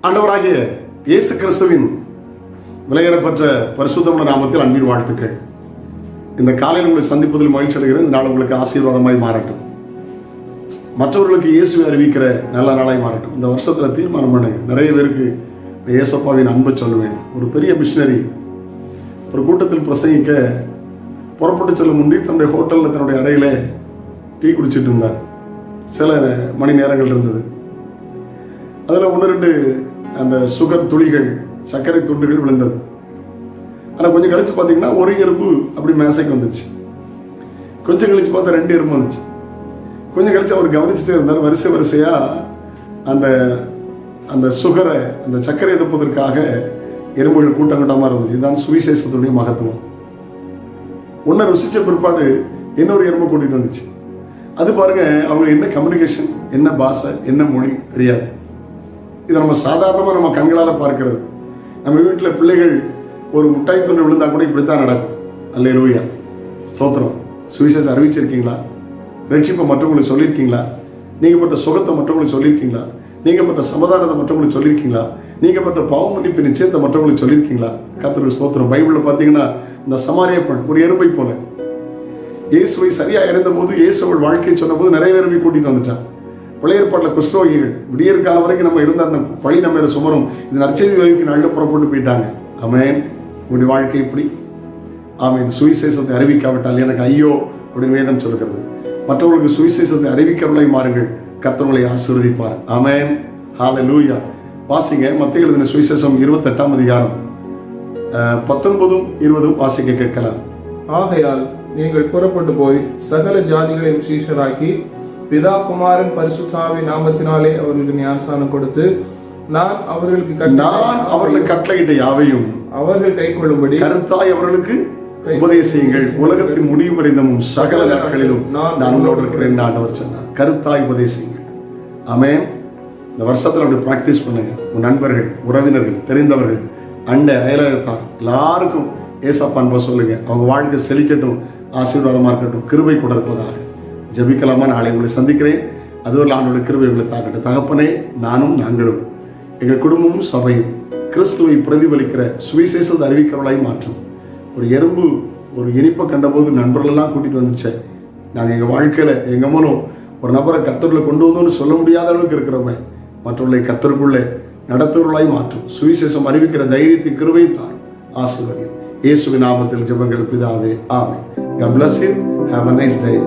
ஆண்டவராகிய இயேசு கிறிஸ்துவின் விலையேறப்பட்ட பரிசுத்தமுள்ள நாமத்தில் அன்பின் வாழ்த்துக்கள். இந்த காலையில் உங்களை சந்திப்பதில் மகிழ்ச்சி அடைகிறது. இந்த நாள் உங்களுக்கு ஆசீர்வாதமாய் மாறட்டும். மற்றவர்களுக்கு இயேசுவை அறிவிக்கிற நல்ல நாளாய் மாறட்டும். இந்த வருஷத்தில் தீர்மானம் பண்ணுங்க. நிறைய பேருக்கு இயேசப்பாவின் அன்பை சொல்லுவேன். ஒரு பெரிய மிஷினரி ஒரு கூட்டத்தில் பிரசங்கிக்க புறப்பட்டு செல்லும் முன்னே தன்னுடைய ஹோட்டலில் தன்னுடைய அறையில் டீ குடிச்சிட்டு இருந்தார். சில மணி நேரங்கள் இருந்தது. அதில் 1-2 அந்த சுகர் துளிகள், சர்க்கரை துண்டுகள் விழுந்தது. ஆனால் கொஞ்சம் கழிச்சு பார்த்தீங்கன்னா ஒரு எறும்பு அப்படி மேசைக்கு வந்துச்சு. கொஞ்சம் கழிச்சு பார்த்தா 2 எறும்பு வந்துச்சு. கொஞ்சம் கழிச்சு அவர் கவனிச்சுட்டே இருந்தார். வரிசையாக அந்த அந்த சுகரை, அந்த சர்க்கரை எடுப்பதற்காக எறும்புகள் கூட்டமாக இருந்துச்சு. இதுதான் சுவிசேஷத்துடைய மகத்துவம். ஒன்றை ருசிச்ச பிற்பாடு இன்னொரு எறும்பு கூட்டிட்டு வந்துச்சு. அது பாருங்க, அவங்க என்ன கம்யூனிகேஷன், என்ன பாஷை, என்ன மொழி தெரியாது. இதை நம்ம சாதாரணமாக நம்ம கண்களால் பார்க்கிறது. நம்ம வீட்டில் பிள்ளைகள் ஒரு முட்டாய் துண்டு விழுந்தா கூட இப்படித்தான் நடக்கும். அல்லேலூயா, ஸ்தோத்திரம். சுவிசேஷம் அறிவிச்சிருக்கீங்களா? ரட்சிப்பை மற்றவங்களுக்கு சொல்லியிருக்கீங்களா? நீங்கள் பட்ட சுகத்தை மற்றவங்களுக்கு சொல்லியிருக்கீங்களா? நீங்கள் பட்ட சமாதானத்தை மற்றவங்களுக்கு சொல்லியிருக்கீங்களா? நீங்கள் பட்ட பாவ மன்னிப்பு நிச்சயத்தை மற்றவங்களுக்கு சொல்லியிருக்கீங்களா? கர்த்தருக்கு ஸ்தோத்திரம். பைபிளில் பார்த்தீங்கன்னா இந்த சமாரிய பெண் ஒரு எறும்பை போல இயேசுவை சரியாக இருந்தபோது, இயேசுவள் வாழ்க்கையை சொன்னபோது நிறைய பேர் கூட்டிகிட்டு வந்துட்டான். பழைய ஏற்பாட்டில் குஷ்டரோகிகள் விடியற் காலம் வரைக்கும் நம்ம இருந்த அந்த பழி நம்ம சுமரும் இந்த நற்செய்தி வரைக்கும் நல்ல புறப்பட்டு போயிட்டாங்க. ஆமென். உங்களுடைய வாழ்க்கை இப்படி ஆமென். சுவிசேஷத்தை அறிவிக்காவிட்டால் எனக்கு ஐயோ அப்படின்னு வேதம் சொல்கிறது. மற்றவர்களுக்கு சுவிசேஷத்தை அறிவிக்கிறவர்களை மாறுங்கள், கர்த்தர்களை ஆசீர்வதிப்பார். ஆமென். ஹல்லேலூயா. வாசிங்க மத்தேயு எழுதின சுவிசேஷம் 28ஆம் அதிகாரம் 19 20 வாசிக்க கேட்கலாம். ஆகையால் நீங்கள் புறப்பட்டு போய் சகல ஜாதிகளையும் சீஷராக்கி பிதா குமாரன் பரிசுத்தாவின் நாமத்தினாலே அவர்களுக்கு ஞானஸ்நானம் கொடுத்து நான் அவர்களுக்கு கட்டளையிட்ட யாவையும் அவர்கள் கைக்கொள்ளும்படி கருத்தாய் அவர்களுக்கு உபதேசியுங்கள். உலகத்தின் முடிவு வரைந்தமும் சகல நாட்களிலும் நான் உங்களோடு இருக்கிறேன் ஆண்டவர் சொன்னார். கருத்தாய் உபதேசியுங்கள். ஆமென். இந்த வருஷத்துல அப்படி பிராக்டிஸ் பண்ணுங்க. உன் நண்பர்கள், உறவினர்கள், தெரிந்தவர்கள், அண்டை அயலகத்தார் எல்லாருக்கும் ஏசப்பா அன்பை சொல்லுங்க. அவங்க வாழ்க்கை செழிக்கட்டும், ஆசீர்வாதமா இருக்கட்டும், கிருபை கொடுப்பதாக ஜபிக்கலாமா. நாளை உங்களை சந்திக்கிறேன். அதுவரை ஆண்டோட கிருபை உங்களை தாக்கட்டும். தகப்பனே, நாங்களும் எங்கள் குடும்பமும் சபையும் கிறிஸ்துவை பிரதிபலிக்கிற சுவிசேஷத்தை அறிவிக்கிறவர்களாய் மாற்றும். ஒரு எறும்பு ஒரு இனிப்பை கண்டபோது நண்பர்களெல்லாம் கூட்டிகிட்டு வந்துச்சேன். நாங்கள் எங்கள் வாழ்க்கையில் எங்கள் மூலம் ஒரு நபரை கர்த்தருக்குள்ளே கொண்டு வந்தோன்னு சொல்ல முடியாத அளவுக்கு இருக்கிறவங்க மற்றவர்களை கர்த்தருக்குள்ளே நடத்துவர்களாய் மாற்றும். சுவிசேஷம் அறிவிக்கிற தைரியத்தின் கிருபையும் தாரும். ஆசீர்வதியும். இயேசுவின் நாமத்தில் ஜெபங்கள் பிதாவே. ஆமென். God bless you. Have a nice day.